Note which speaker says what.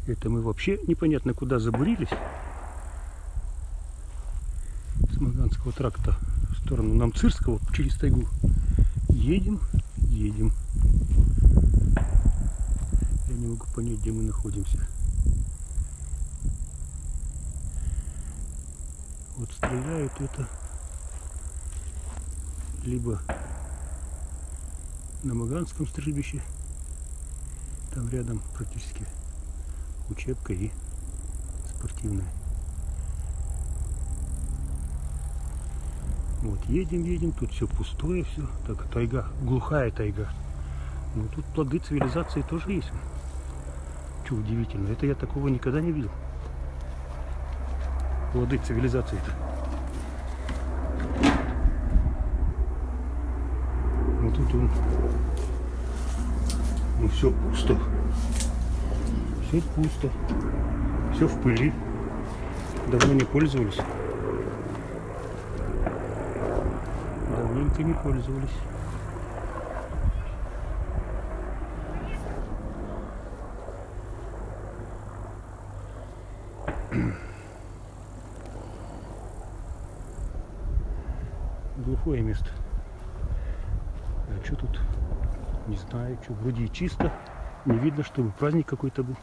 Speaker 1: Это мы вообще непонятно куда забурились. С Маганского тракта в сторону Намцирского через тайгу. Едем. Я не могу понять, где мы находимся. Вот стреляют это либо на Маганском стрельбище, там рядом практически учебка и спортивная. Вот едем, тут все пустое, все. Так, тайга, глухая тайга. Но тут плоды цивилизации тоже есть. Что удивительно, это я такого никогда не видел. Плоды цивилизации-то. Ну тут он. Ну все пусто. Все пусто. Все в пыли. Давно не пользовались. Давненько не пользовались. Глухое место. А что тут? Не знаю, что. Вроде и чисто. Не видно, чтобы праздник какой-то был.